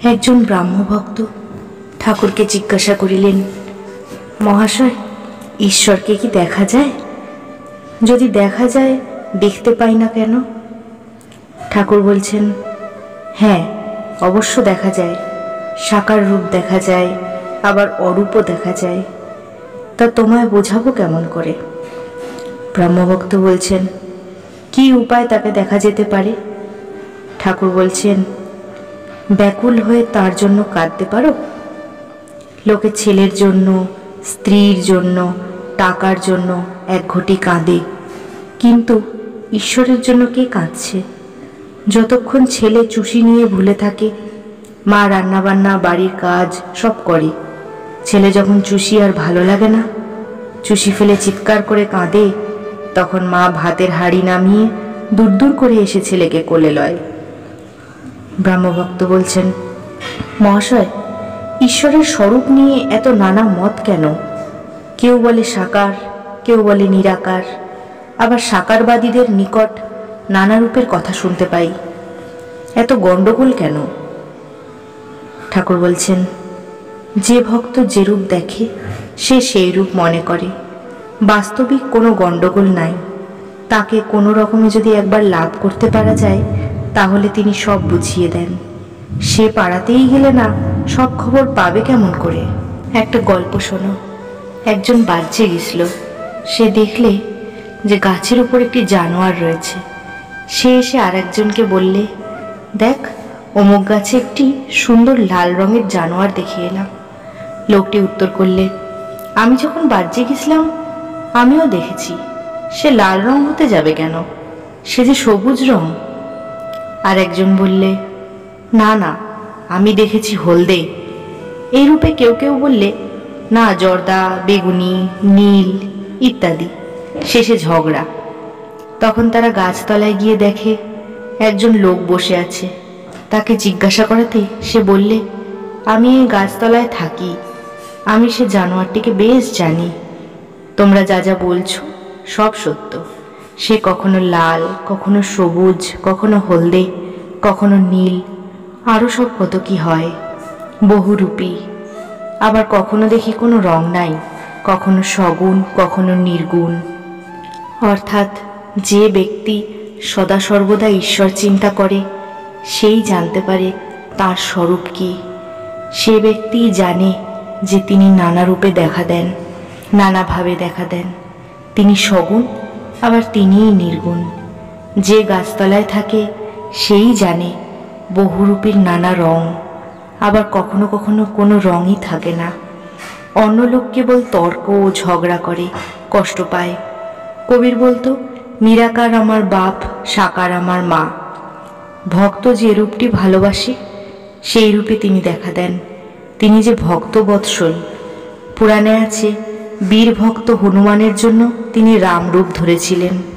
একজন ব্রাহ্মভক্ত ঠাকুরকে জিজ্ঞাসা করিলেন, মহাশয়, ঈশ্বরকে কি দেখা যায়? যদি দেখা যায়, দেখতে পাই না কেন? ঠাকুর বলছেন, হ্যাঁ, অবশ্য দেখা যায়। সাকার রূপ দেখা যায়, আবার অরূপও দেখা যায়। তা তোমায় বোঝাবো কেমন করে? ব্রহ্মভক্ত বলছেন, কি উপায় তাকে দেখা যেতে পারে? ঠাকুর বলছেন, ব্যাকুল হয়ে তার জন্য কাঁদতে পারো? লোকে ছেলের জন্য, স্ত্রীর জন্য, টাকার জন্য এক ঘটি কাঁদে, কিন্তু ঈশ্বরের জন্য কে কাঁদছে? যতক্ষণ ছেলে চুষি নিয়ে ভুলে থাকে, মা রান্নাবান্না, বাড়ির কাজ সব করে। ছেলে যখন চুষি আর ভালো লাগে না, চুষি ফেলে চিৎকার করে কাঁদে, তখন মা ভাতের হাঁড়ি নামিয়ে দূর দূর করে এসে ছেলেকে কোলে লয়। ব্রহ্মভক্ত বলছেন, মহাশয়, ঈশ্বরের স্বরূপ নিয়ে এত নানা মত কেন? কেউ বলে সাকার, কেউ বলে নিরাকার, আবার সাকারবাদীদের নিকট নানা রূপের কথা শুনতে পাই। এত গণ্ডগোল কেন? ঠাকুর বলছেন, যে ভক্ত যে রূপ দেখে সে সেই রূপ মনে করে। বাস্তবিক কোনো গণ্ডগোল নাই। তাকে কোনো রকমে যদি একবার লাভ করতে পারা যায়, তাহলে তিনি সব বুঝিয়ে দেন। সে পাড়াতেই গেলে না সব খবর পাবে কেমন করে? একটা গল্প শোনো। একজন বাড়িতে গেছিল। সে দেখলে যে গাছের উপর একটি জানোয়ার রয়েছে। সে এসে আর একজনকে বললে, দেখ, অমুক গাছে একটি সুন্দর লাল রঙের জানোয়ার দেখে এলাম। লোকটি উত্তর করলে, আমি যখন বাড়িতে গেছিলাম আমিও দেখেছি। সে লাল রং হতে যাবে কেন? সে যে সবুজ রং। আর একজন বললে, না না, আমি দেখেছি হলদে। এই রূপে কেউ কেউ বললে, না, জর্দা, বেগুনি, নীল ইত্যাদি। শেষে ঝগড়া। তখন তারা গাছতলায় গিয়ে দেখে একজন লোক বসে আছে। তাকে জিজ্ঞাসা করাতে সে বললে, আমি এই গাছতলায় থাকি, আমি সে জানোয়ারটিকে বেশ জানি। তোমরা যা যা বলছো সব সত্য। সে কখনো লাল, কখনো সবুজ, কখনো হলদে, কখনো নীল, আরও সব কত কি হয়, বহুরূপী। আবার কখনো দেখি কোনো রং নাই, কখনো সগুণ, কখনো নির্গুণ। অর্থাৎ যে ব্যক্তি সদা সর্বদা ঈশ্বর চিন্তা করে, সেই জানতে পারে তার স্বরূপ কি। সে ব্যক্তি জানে যে তিনি নানা রূপে দেখা দেন, নানাভাবে দেখা দেন। তিনি সগুণ, আবার তিনিই নির্গুণ। যে গাছতলায় থাকে সেই জানে বহুরূপীর নানা রং, আবার কখনো কখনো কোনো রঙই থাকে না। অন্য লোক কেবল তর্ক ও ঝগড়া করে, কষ্ট পায়। কবির বলতো, নিরাকার আমার বাপ, সাকার আমার মা। ভক্ত যে রূপটি ভালোবাসে সেই রূপে তিনি দেখা দেন। তিনি যে ভক্ত বৎসল। পুরাণে আছে, বীর ভক্ত হনুমানের জন্য তিনি রাম রূপ ধরেছিলেন।